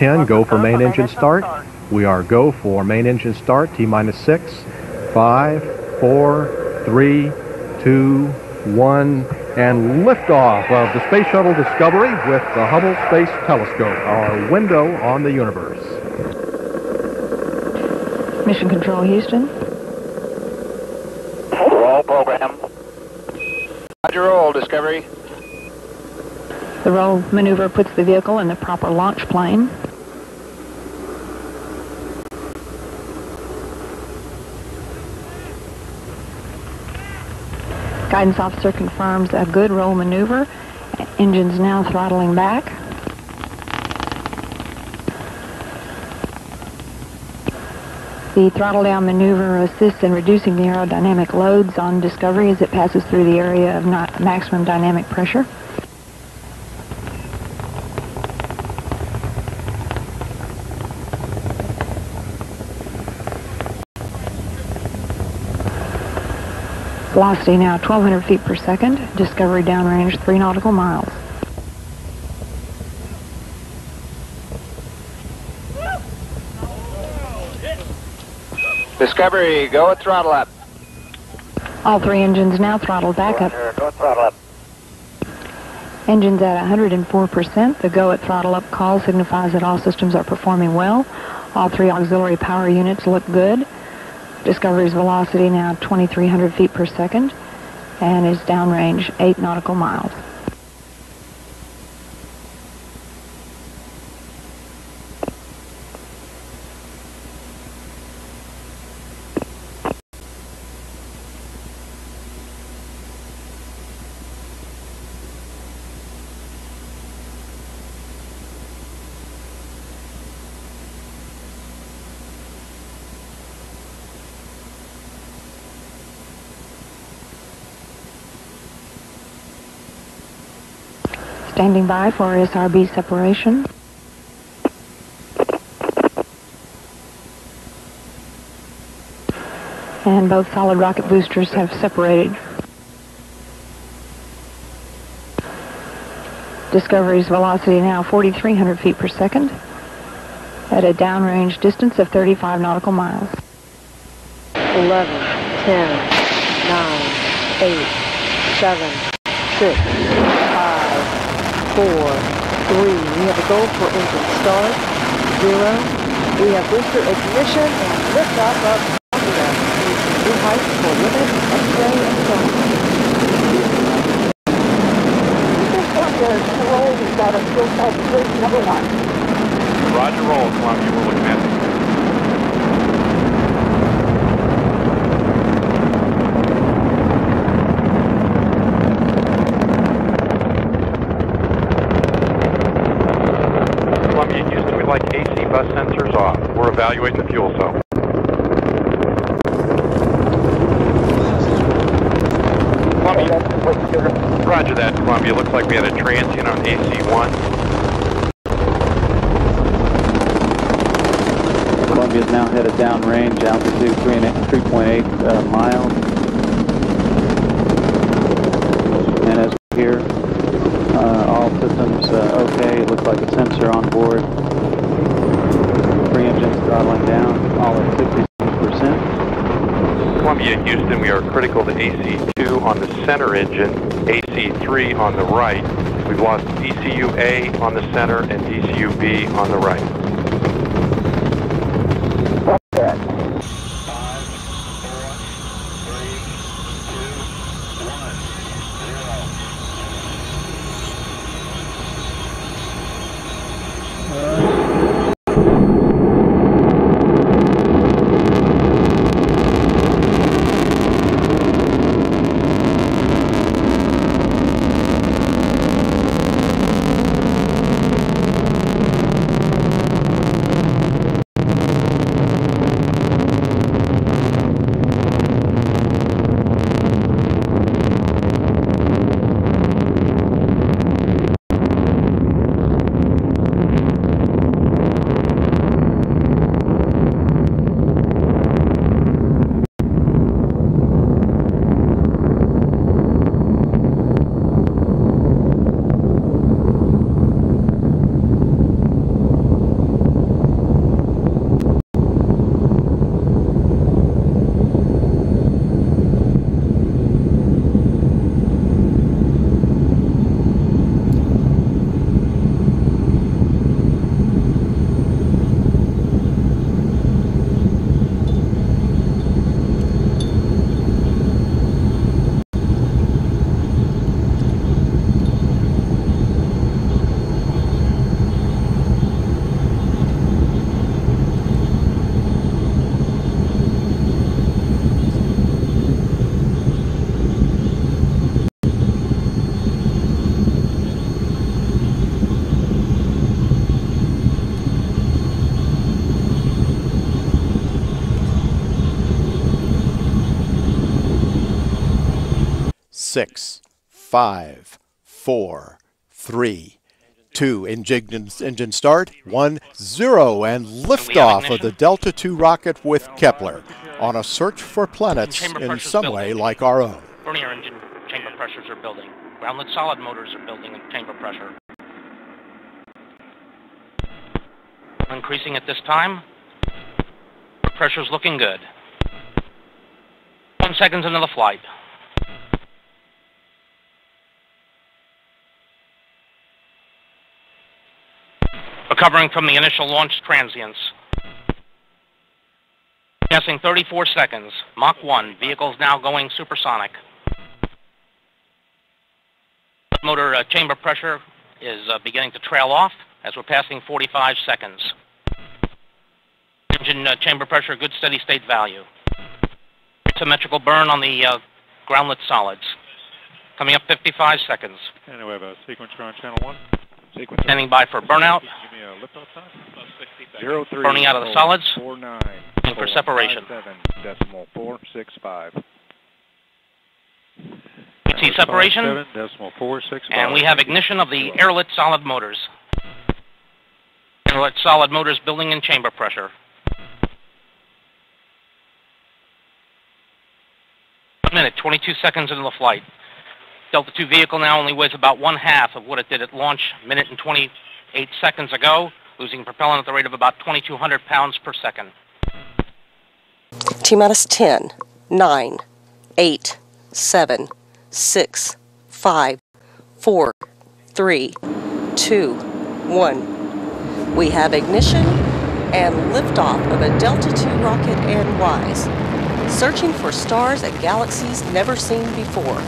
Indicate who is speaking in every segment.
Speaker 1: 10, go for main engine start. We are go for main engine start, T-minus 6, 5, 4, 3, 2, 1, and liftoff of the Space Shuttle Discovery with the Hubble Space Telescope, our window on the universe.
Speaker 2: Mission Control, Houston.
Speaker 3: Roll program. Roger, roll, Discovery.
Speaker 2: The roll maneuver puts the vehicle in the proper launch plane. Guidance officer confirms a good roll maneuver. Engines now throttling back. The throttle down maneuver assists in reducing the aerodynamic loads on Discovery as it passes through the area of maximum dynamic pressure. Velocity now 1,200 feet per second. Discovery downrange 3 nautical miles.
Speaker 3: Discovery, go at throttle up.
Speaker 2: All 3 engines now throttled back up.
Speaker 3: Go at throttle up.
Speaker 2: Engines at 104%. The go at throttle up call signifies that all systems are performing well. All 3 auxiliary power units look good. Discovery's velocity now 2,300 feet per second and is downrange 8 nautical miles. Standing by for SRB separation. And both solid rocket boosters have separated. Discovery's velocity now 4,300 feet per second at a downrange distance of 35 nautical miles.
Speaker 4: 11, 10, 9, 8, 7, 6, 5, 4, 3. We have a go for engine start. 0. We have booster ignition and liftoff of Columbia. Reaching new heights for women, X-ray, and so on. Columbia, roll. We've got a fuel type bridge number 1.
Speaker 5: Roger, roll, Columbia. We're looking at it. Like AC bus sensors off. We'll evaluate the fuel cell. Columbia. Roger that, Columbia. Looks like we had a transient on AC-1.
Speaker 6: Columbia is now headed downrange, altitude 3.8 miles. And as we hear, all systems okay. It looks like a sensor on board. 3 engines throttling down, all at 67%.
Speaker 5: Columbia, Houston, we are critical to AC-2 on the center engine, AC-3 on the right. We've lost DCU-A on the center and DCU-B on the right.
Speaker 7: 6, 5, 4, 3, 2. Engine start. 1, 0. And liftoff of the Delta II rocket with Kepler on a search for planets in some way like our own.
Speaker 8: Vernier engine chamber pressures are building. Groundlet solid motors are building chamber pressure. Increasing at this time. Pressure's looking good. 1 second into the flight. Recovering from the initial launch transients. Passing 34 seconds. Mach 1. Vehicle's now going supersonic. Motor chamber pressure is beginning to trail off as we're passing 45 seconds. Engine chamber pressure, good steady state value. Symmetrical burn on the groundlet solids. Coming up 55 seconds.
Speaker 5: And we have a sequencer on channel 1.
Speaker 8: Standing by for burnout.
Speaker 5: Give me a liftoff time. 03.
Speaker 8: Burning out of the solids.
Speaker 5: 49.
Speaker 8: And for separation.
Speaker 5: 7.465.
Speaker 8: See separation.
Speaker 5: 7.465.
Speaker 8: And we have ignition of the airlit solid motors. Airlit solid motors building in chamber pressure. 1 minute, 22 seconds into the flight. Delta II vehicle now only weighs about 1/2 of what it did at launch, minute and 28 seconds ago, losing propellant at the rate of about 2,200 pounds per second.
Speaker 9: T-minus 10, 9, 8, 7, 6, 5, 4, 3, 2, 1. We have ignition and liftoff of a Delta II rocket and WISE, searching for stars and galaxies never seen before.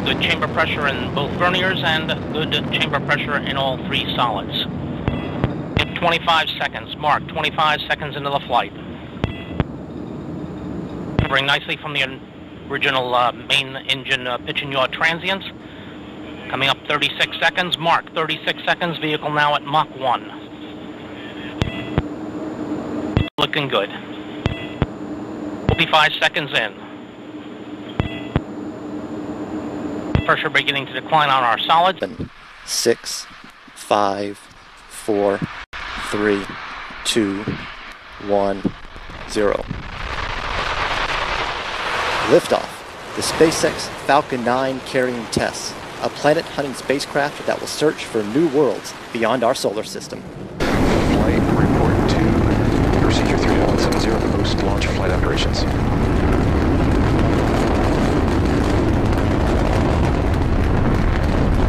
Speaker 8: Good chamber pressure in both verniers and good chamber pressure in all 3 solids. 25 seconds, mark 25 seconds into the flight. Recovering nicely from the original main engine pitch and yaw transients. Coming up 36 seconds, mark 36 seconds, vehicle now at Mach 1. Looking good. 45 seconds in. Pressure beginning to decline on our solids.
Speaker 10: 6, 5, 4, 3, 2, 1, 0. Liftoff. The SpaceX Falcon 9 carrying Tess, a planet-hunting spacecraft that will search for new worlds beyond our solar system.
Speaker 11: Flight report to procedure 3170 post-launch flight operations.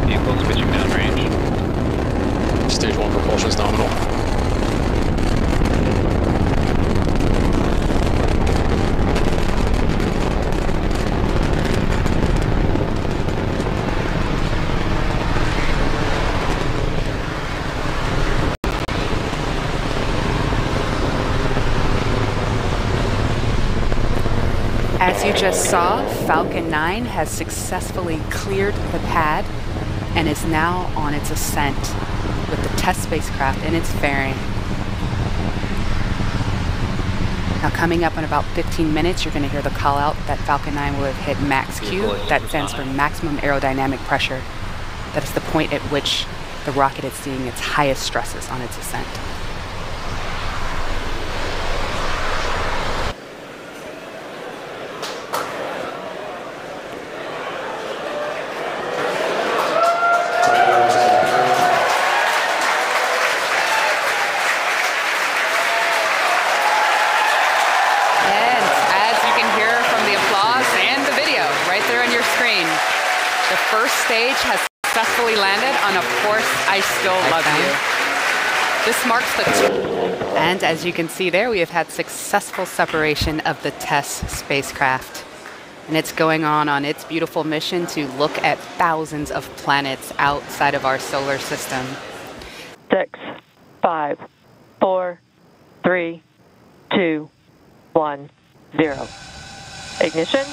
Speaker 12: Vehicle switching downrange.
Speaker 13: Stage 1 propulsion is nominal.
Speaker 14: As you just saw, Falcon 9 has successfully cleared the pad and is now on its ascent with the test spacecraft in its fairing. Now coming up in about 15 minutes, you're going to hear the call out that Falcon 9 will have hit max Q. That stands for maximum aerodynamic pressure. That is the point at which the rocket is seeing its highest stresses on its ascent. Stage has successfully landed, and of course, I still love you. This marks the and as you can see there, we have had successful separation of the TESS spacecraft. And it's going on its beautiful mission to look at thousands of planets outside of our solar system.
Speaker 4: 6, 5, 4, 3, 2, 1, 0. Ignition.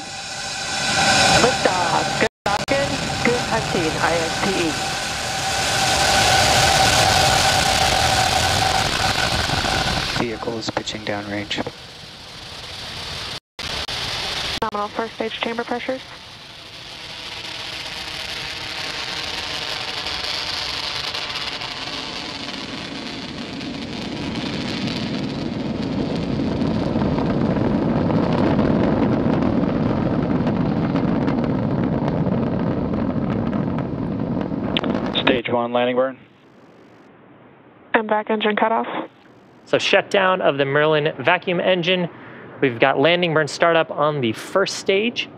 Speaker 4: Liftoff. Good Falcon. Good hunting, ISPE.
Speaker 12: downrange.
Speaker 15: Nominal first stage chamber pressures.
Speaker 6: Stage 1 landing burn.
Speaker 15: And back engine cutoff.
Speaker 16: So shutdown of the Merlin vacuum engine. We've got landing burn startup on the first stage.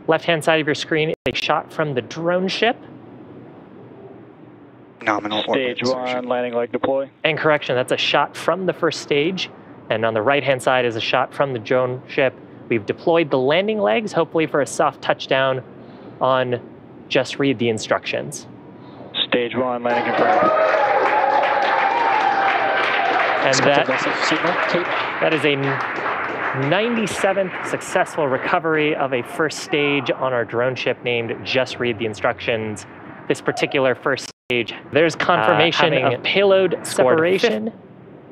Speaker 16: Left-hand side of your screen is a shot from the drone ship.
Speaker 12: Nominal
Speaker 6: Stage 1 landing leg deploy.
Speaker 16: And correction, that's a shot from the first stage. And on the right-hand side is a shot from the drone ship. We've deployed the landing legs, hopefully for a soft touchdown on Just Read the Instructions.
Speaker 6: Stage 1 landing confirmed.
Speaker 16: And that is a 97th successful recovery of a first stage on our drone ship named Just Read the Instructions. This particular first stage, there's confirmation of payload separation.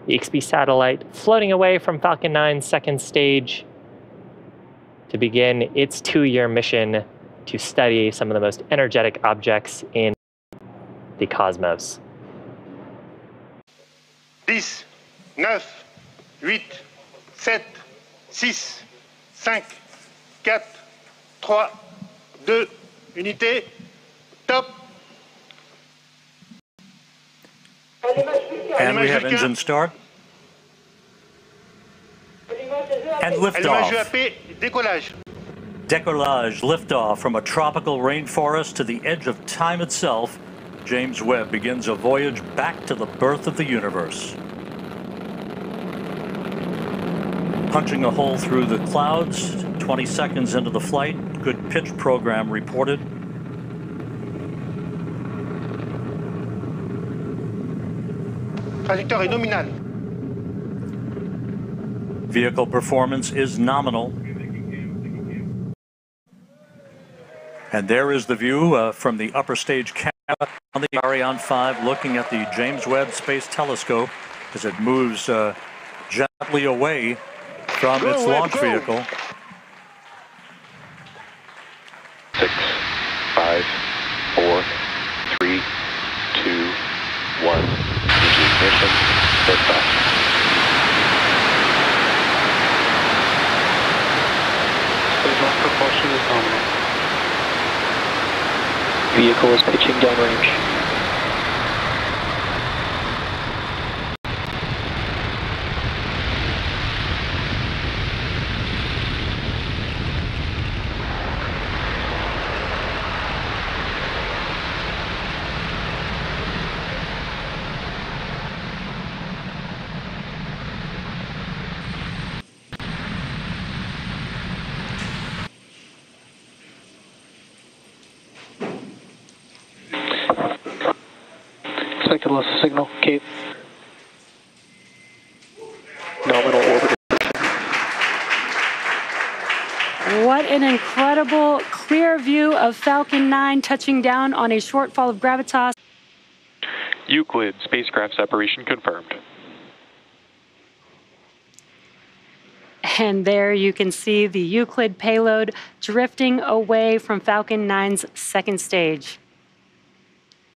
Speaker 16: The XB satellite floating away from Falcon 9's second stage to begin its 2-year mission to study some of the most energetic objects in the cosmos.
Speaker 17: 10, 9, 8, 7, 6, 5, 4, 3, 2, unité, top.
Speaker 18: And we have engine start. And liftoff.
Speaker 17: Décollage.
Speaker 18: Decollage, liftoff from a tropical rainforest to the edge of time itself. James Webb begins a voyage back to the birth of the universe. Punching a hole through the clouds, 20 seconds into the flight. Good pitch program reported.
Speaker 17: Trajectoire est nominale.
Speaker 18: Vehicle performance is nominal. And there is the view from the upper stage camera on the Ariane 5 looking at the James Webb Space Telescope as it moves gently away from its launch vehicle.
Speaker 5: 6, 5, 4, 3, 2, 1. Ignition, liftoff.
Speaker 12: Stage 1 propulsion is nominal.
Speaker 19: Vehicle is pitching downrange. Expected loss of signal, Cape. Nominal orbit.
Speaker 20: What an incredible clear view of Falcon 9 touching down on a shortfall of gravitas.
Speaker 11: Euclid spacecraft separation confirmed.
Speaker 20: And there you can see the Euclid payload drifting away from Falcon 9's second stage.